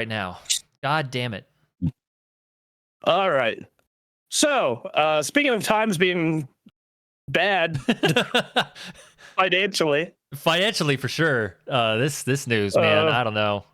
right now. God damn it. All right. So, speaking of times being bad financially. Financially, for sure. This news, man. I don't know.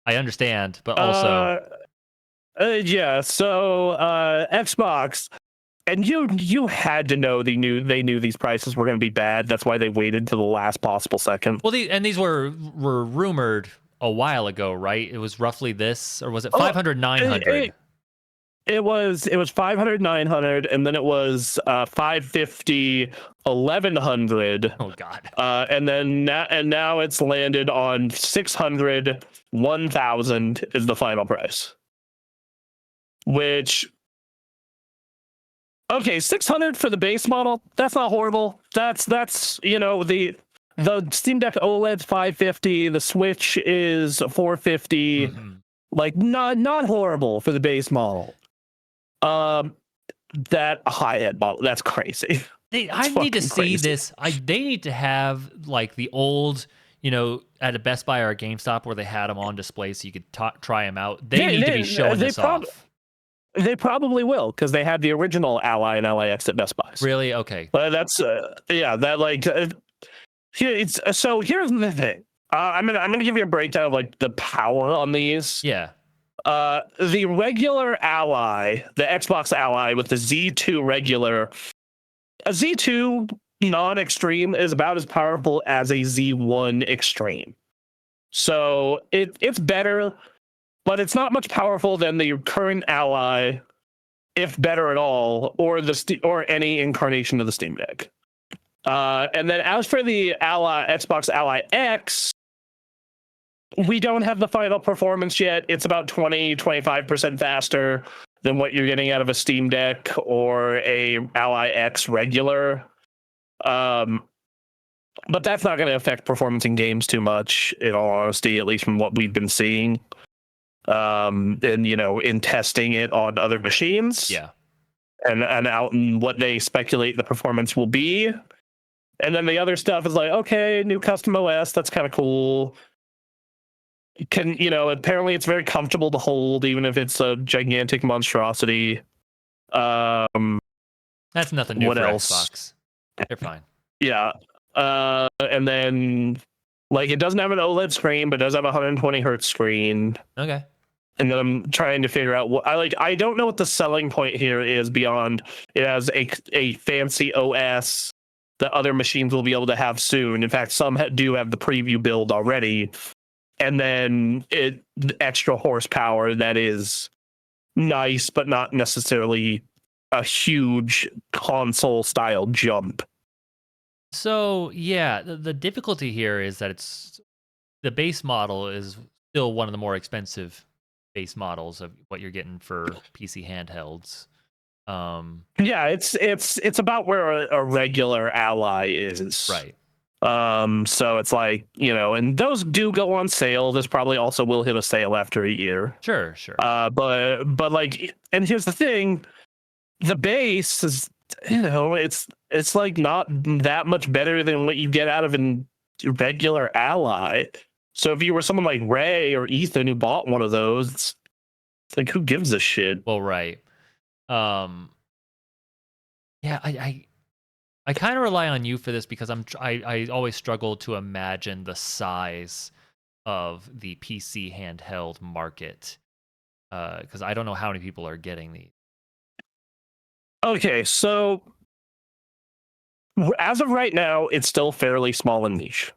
I understand, but also, yeah. So, Xbox, and you had to know they knew these prices were going to be bad. That's why they waited to the last possible second. well, these were rumored a while ago, right? It was roughly this, or was it 500, 900? It was 500, 900, and then it was 550, 1100. Oh God. And now it's landed on 600, 1000 is the final price. Which, okay, 600 for the base model, that's not horrible. That's the Steam Deck OLED's 550, the Switch is 450. Mm-hmm. Like not horrible for the base model. That high-end model, that's crazy. I need to see this. They need to have like the old, at a Best Buy or a GameStop where they had them on display so you could try them out. They need to be showing this off. They probably will, because they had the original Ally and LAX at Best Buy. Really? Okay. But that's that like here's the thing. I'm gonna give you a breakdown of like the power on these. Yeah. The regular Ally, the Xbox Ally with the Z2 regular, a Z2 non-extreme is about as powerful as a Z1 extreme. So it's better, but it's not much powerful than the current Ally, if better at all, or any incarnation of the Steam Deck. And then as for the Xbox Ally X, we don't have the final performance yet. It's about 20-25% faster than what you're getting out of a Steam Deck or a Ally X regular. But that's not going to affect performance in games too much, in all honesty, at least from what we've been seeing. And in testing it on other machines. Yeah. And out in what they speculate the performance will be. And then the other stuff is like, okay, new custom OS, that's kind of cool. Apparently it's very comfortable to hold, even if it's a gigantic monstrosity. That's nothing new what for else? Xbox. They're fine. Yeah. And then, like, it doesn't have an OLED screen, but it does have a 120 hertz screen. Okay. And then I'm trying to figure out what I don't know what the selling point here is beyond it has a fancy OS that other machines will be able to have soon. In fact, some do have the preview build already. And then extra horsepower that is nice, but not necessarily a huge console style jump. So yeah, the difficulty here is that the base model is still one of the more expensive base models of what you're getting for PC handhelds. Yeah, it's about where a regular Ally is. Right. So it's like, and those do go on sale. This probably also will hit a sale after a year. Sure. But like, and here's the thing, the base is, it's like not that much better than what you get out of a regular Ally. So if you were someone like Ray or Ethan who bought one of those, it's like, who gives a shit? Well, right. Yeah, I kind of rely on you for this because I always struggle to imagine the size of the PC handheld market because I don't know how many people are getting these. Okay, so as of right now, it's still fairly small and niche.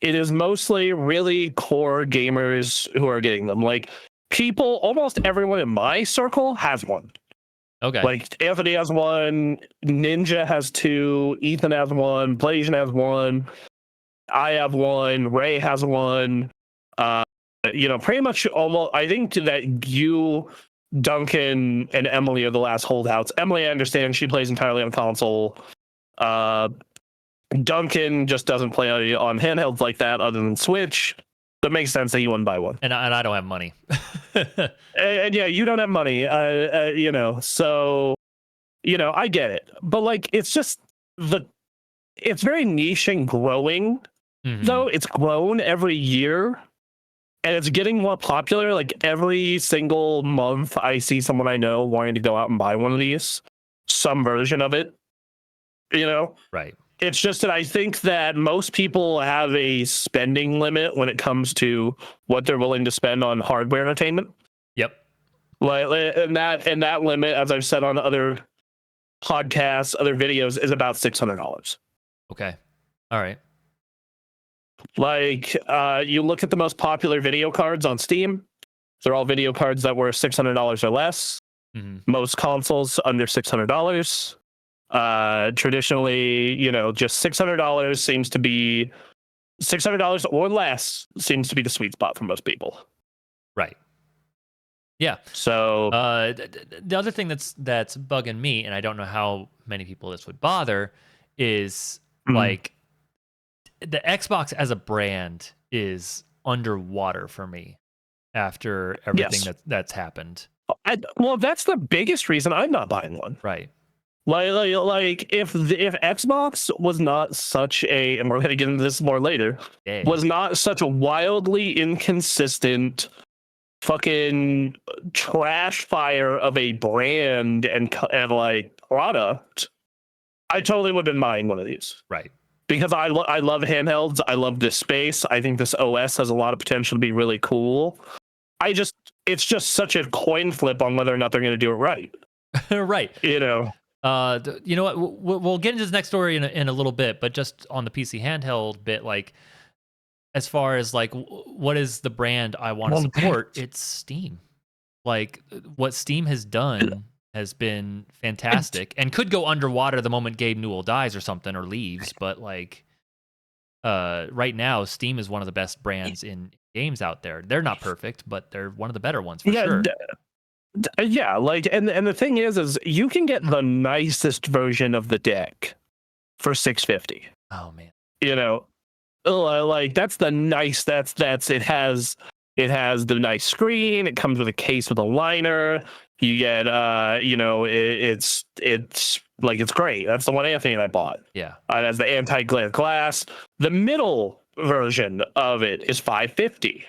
It is mostly really core gamers who are getting them. Like, almost everyone in my circle has one. Okay. Like, Anthony has one, Ninja has two, Ethan has one, Blasian has one, I have one, Ray has one. Pretty much almost, I think that you, Duncan, and Emily are the last holdouts. Emily, I understand, she plays entirely on console. Duncan just doesn't play on handhelds like that other than Switch. So it makes sense that he wouldn't buy one. And I don't have money. and yeah, you don't have money, so, I get it. But like, it's just it's very niche and growing, though. It's grown every year. and it's getting more popular. Like every single month, I see someone I know wanting to go out and buy one of these, some version of it. You know, Right. it's just that I think that most people have a spending limit when it comes to what they're willing to spend on hardware entertainment. Yep. Like, and that limit, as I've said on other podcasts, other videos, is about $600. Okay. All right. Like, you look at the most popular video cards on Steam; they're all video cards that were $600 or less. Mm-hmm. Most consoles under $600. Traditionally, just $600 seems to be $600 or less seems to be the sweet spot for most people. Right. Yeah. So the other thing that's bugging me, and I don't know how many people this would bother, is like the Xbox as a brand is underwater for me after everything that's happened. Well, that's the biggest reason I'm not buying one. Right. Like if Xbox was not such a, and we're going to get into this more later, was not such a wildly inconsistent fucking trash fire of a brand and like product, I totally would have been buying one of these. Right. Because I love handhelds. I love this space. I think this OS has a lot of potential to be really cool. It's just such a coin flip on whether or not they're going to do it right. Right. You know what? We'll get into this next story in a little bit, but just on the PC handheld bit, like as far as like what is the brand I want to support, it's Steam. Like what Steam has done has been fantastic and could go underwater the moment Gabe Newell dies or something or leaves, but like right now Steam is one of the best brands in games out there. They're not perfect, but they're one of the better ones for sure. Yeah, like and the thing is you can get the nicest version of the deck for $650. Oh man. Like that's the nice that's it has the nice screen, it comes with a case with a liner, you get it's like it's great. That's the one Anthony and I bought. Yeah. It has the anti-glare glass. The middle version of it is $550,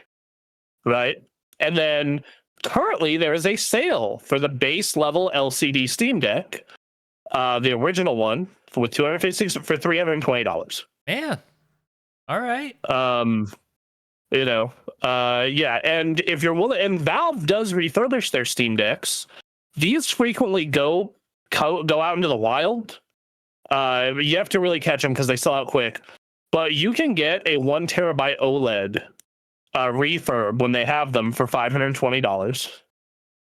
right? And then currently there is a sale for the base level LCD Steam Deck, the original one with $256 for $320. Man. All right. Yeah, and if you're willing, and Valve does refurbish their Steam Decks. These frequently go out into the wild. You have to really catch them because they sell out quick. But you can get a 1 terabyte OLED refurb when they have them for $520.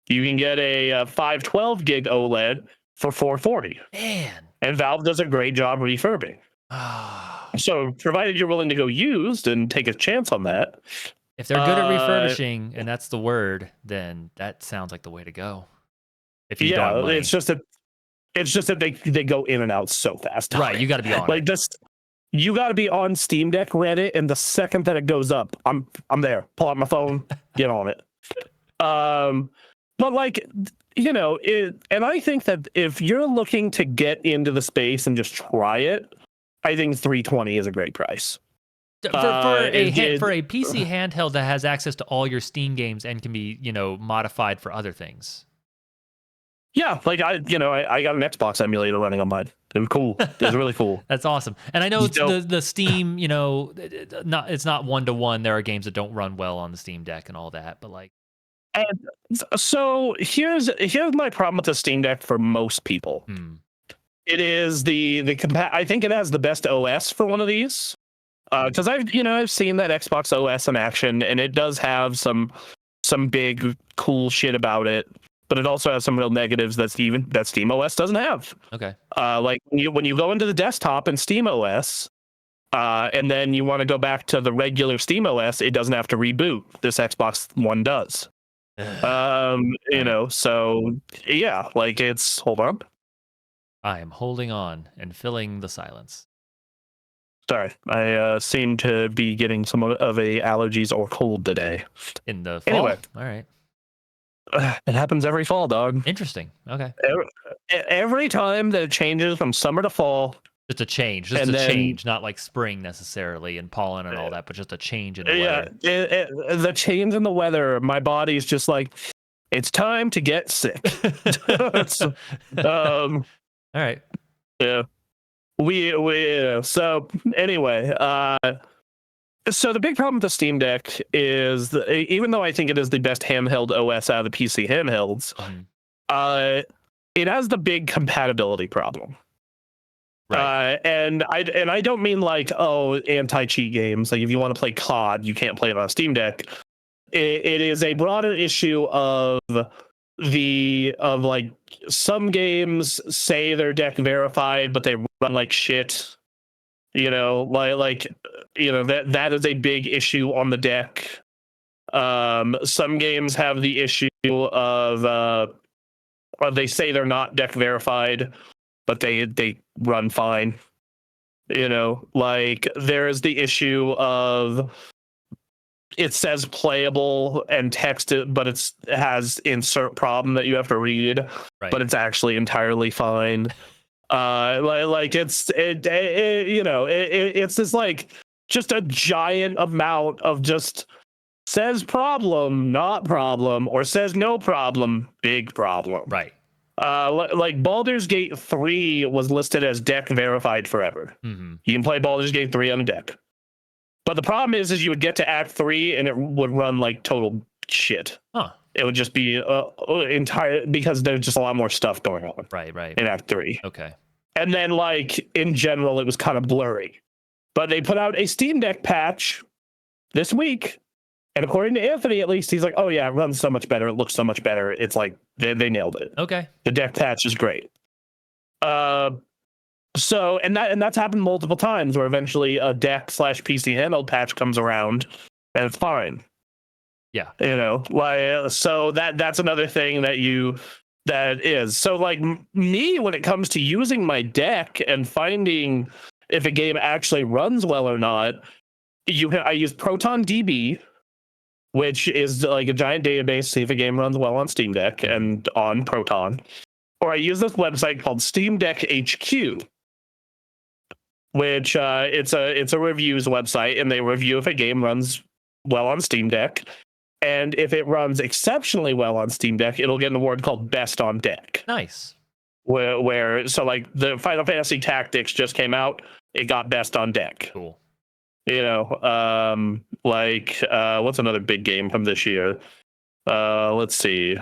You can get a 512 gig OLED for $440. Man. And Valve does a great job refurbing. So, provided you're willing to go used and take a chance on that. If they're good at refurbishing, and that's the word, then that sounds like the way to go. If you don't mind. It's just that they go in and out so fast. Right, you got to be on like this. You got to be on Steam Deck Reddit, and the second that it goes up, I'm there. Pull out my phone, get on it. But like and I think that if you're looking to get into the space and just try it, I think $320 is a great price. For a PC handheld that has access to all your Steam games and can be, modified for other things. Yeah, like I got an Xbox emulator running on mine. It was cool. It was really cool. That's awesome. And I know the Steam, it's not 1-to-1. There are games that don't run well on the Steam Deck and all that, but like. And so here's my problem with the Steam Deck for most people. It is I think it has the best OS for one of these. Because I've seen that Xbox OS in action, and it does have some big cool shit about it, but it also has some real negatives that Steam OS doesn't have. Okay. Like when you go into the desktop in Steam OS, and then you want to go back to the regular Steam OS, it doesn't have to reboot. This Xbox One does. So yeah, like it's hold on. I am holding on and filling the silence. Sorry, I seem to be getting some of a allergies or cold today. In the fall? Anyway. All right. It happens every fall, dog. Interesting. Okay. Every time that it changes from summer to fall, Just a change, just And a then change, not like spring necessarily and pollen and all that, but just a change in the yeah, weather. the change in the weather, my body's just like, it's time to get sick. So, All right. yeah, so anyway, so the big problem with the Steam Deck is that even though I think it is the best handheld OS out of the PC handhelds, Mhm. it has the big compatibility problem. Right. And I don't mean like, oh, anti-cheat games. Like if you want to play COD, you can't play it on a Steam Deck. It is a broader issue of like some games say they're deck verified, but they run like shit. That is a big issue on the deck. Some games have the issue of they say they're not deck verified, but they run fine. Like there is the issue of it says playable and text it, but it has insert problem that you have to read, Right. but it's actually entirely fine. It's this like just a giant amount of just says problem, not problem, or says no problem, big problem. Right. Like Baldur's Gate 3 was listed as deck verified forever. Mm-hmm. You can play Baldur's Gate 3 on a deck. But the problem is you would get to Act 3 and it would run like total shit. Huh. It would just be entire because there's just a lot more stuff going on. Right. In Act 3. Okay. And then like in general, it was kind of blurry. But they put out a Steam Deck patch this week. And according to Anthony, at least, he's like, oh yeah, it runs so much better. It looks so much better. It's like they nailed it. Okay. The deck patch is great. So that's happened multiple times where eventually a deck / PC handheld patch comes around and it's fine. Yeah. So that's another thing that is. So like me, when it comes to using my deck and finding if a game actually runs well or not, I use Proton DB, which is like a giant database to see if a game runs well on Steam Deck and on Proton. Or I use this website called Steam Deck HQ, which it's a reviews website, and they review if a game runs well on Steam Deck. And if it runs exceptionally well on Steam Deck, it'll get an award called Best on Deck. Nice. So like the Final Fantasy Tactics just came out, it got Best on Deck. Cool. What's another big game from this year? Let's see.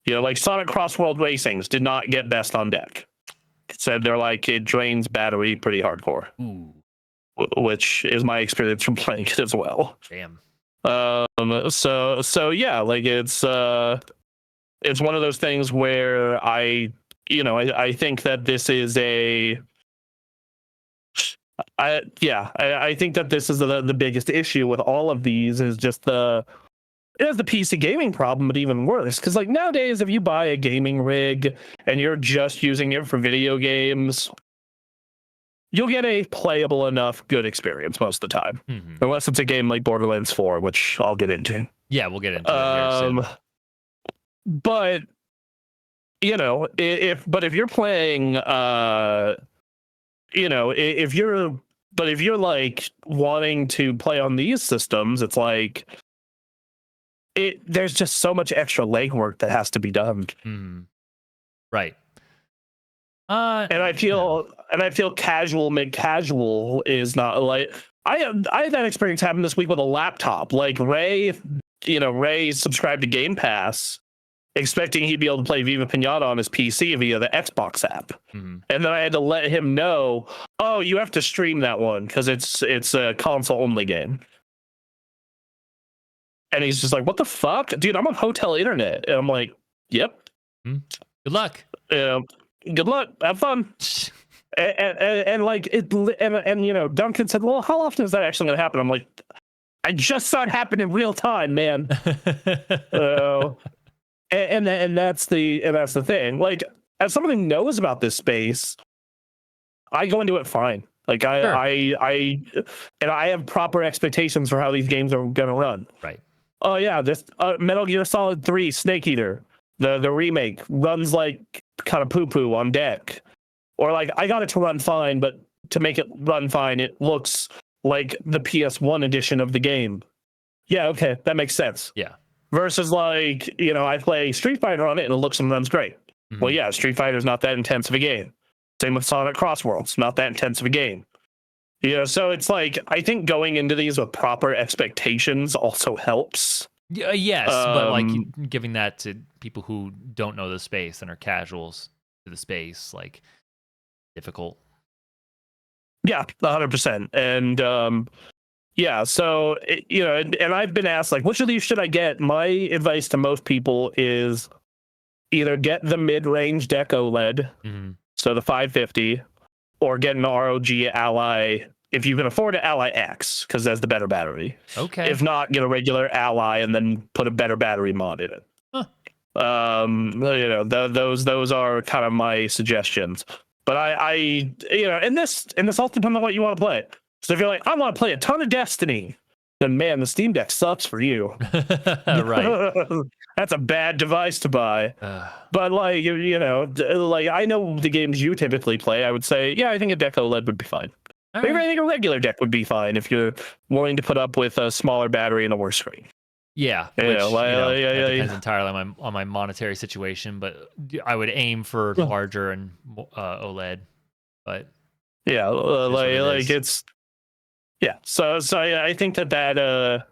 Like Sonic Cross World Racings did not get Best on Deck. Said they're like it drains battery pretty hardcore. Ooh. Which is my experience from playing it as well. Damn. So yeah, like it's one of those things where I think that this is I think that this is the biggest issue with all of these is just it has the PC gaming problem, but even worse. Because like nowadays, if you buy a gaming rig and you're just using it for video games, you'll get a playable enough good experience most of the time. Mm-hmm. Unless it's a game like Borderlands 4, which I'll get into. Yeah, we'll get into it here soon. But if you're playing if you're like wanting to play on these systems, it's like there's just so much extra legwork that has to be done. Mm-hmm. Right. And I feel casual mid-casual is not like I had that experience happen this week with a laptop. Like Ray subscribed to Game Pass, expecting he'd be able to play Viva Pinata on his PC via the Xbox app. Mm-hmm. And then I had to let him know, oh, you have to stream that one because it's a console only game. And he's just like, what the fuck? Dude, I'm on hotel internet. And I'm like, yep. Good luck. Good luck. Have fun. and like it and Duncan said, well, how often is that actually going to happen? I'm like, I just saw it happen in real time, man. And that's the thing. Like, as someone who knows about this space, I go into it fine. Like I have proper expectations for how these games are gonna run. Right. Oh yeah, this Metal Gear Solid 3 Snake Eater, the remake runs like kind of poo poo on deck. Or like I got it to run fine, but to make it run fine, it looks like the PS1 edition of the game. Yeah, okay, that makes sense. Yeah. Versus like, I play Street Fighter on it and it looks and runs great. Mhm. Well, yeah, Street Fighter's not that intense of a game. Same with Sonic Cross Worlds, not that intense of a game. So it's like I think going into these with proper expectations also helps. Yes, but like giving that to people who don't know the space and are casuals to the space, like difficult. Yeah, 100%. And yeah, so and I've been asked like, which of these should I get? My advice to most people is either get the mid-range deck OLED, so the 550, or get an ROG Ally if you can afford an Ally X, because that's the better battery. Okay. If not, get a regular Ally and then put a better battery mod in it. Huh. Those are kind of my suggestions. But and this all depends on what you want to play. So if you're like, I want to play a ton of Destiny, then man, the Steam Deck sucks for you. Right. That's a bad device to buy. But like, like I know the games you typically play. I would say, yeah, I think a deck OLED would be fine. All Maybe right. I think a regular deck would be fine if you're willing to put up with a smaller battery and a worse screen. Yeah, Yeah, which that depends entirely on my monetary situation, but I would aim for larger and OLED. But yeah, it's yeah. So I think that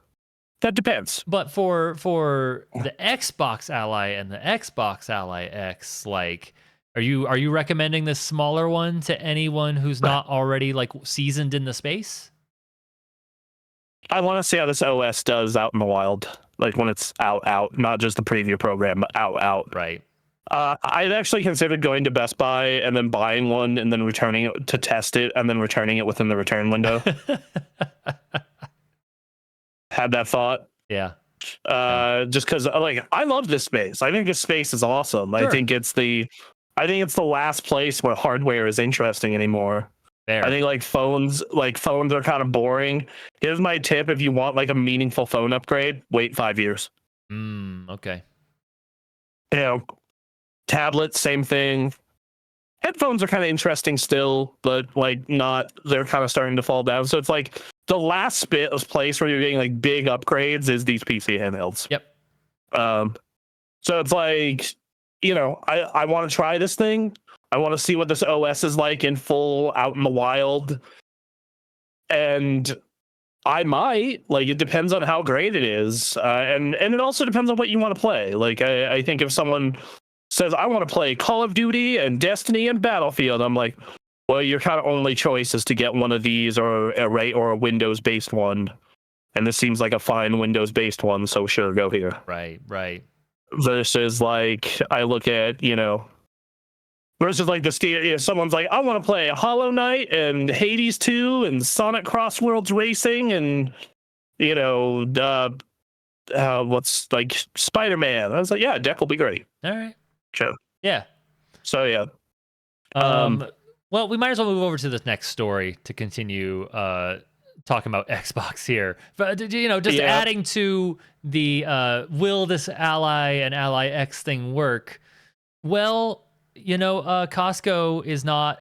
depends. But for the Xbox Ally and the Xbox Ally X, like, are you recommending this smaller one to anyone who's not already like seasoned in the space? I want to see how this OS does out in the wild, like when it's out, not just the preview program, but out. Right. I'd actually considered going to Best Buy and then buying one and then returning it to test it and then returning it within the return window. Had that thought. Yeah. Just because like I love this space. I think this space is awesome. Sure. I think it's the last place where hardware is interesting anymore. Fair. I think like phones are kind of boring. Here's my tip: if you want like a meaningful phone upgrade, wait 5 years. Okay. Tablets, same thing. Headphones are kind of interesting still, but like not. They're kind of starting to fall down. So it's like the last bit of place where you're getting like big upgrades is these PC handhelds. Yep. So it's like, I want to try this thing. I want to see what this OS is like in full out in the wild. And I might, like, it depends on how great it is. And it also depends on what you want to play. Like, I think if someone says, I want to play Call of Duty and Destiny and Battlefield, I'm like, well, your kind of only choice is to get one of these or a Windows-based one. And this seems like a fine Windows-based one, so sure, go here. Right. Versus, like, I look at, versus, like, someone's like, I want to play Hollow Knight and Hades 2 and Sonic Cross Worlds Racing and, what's, like, Spider-Man. I was like, yeah, deck will be great. All right. Sure. Yeah. So, yeah. Well, we might as well move over to this next story to continue talking about Xbox here. But adding to the will this Ally and Ally X thing work? Well, Costco is not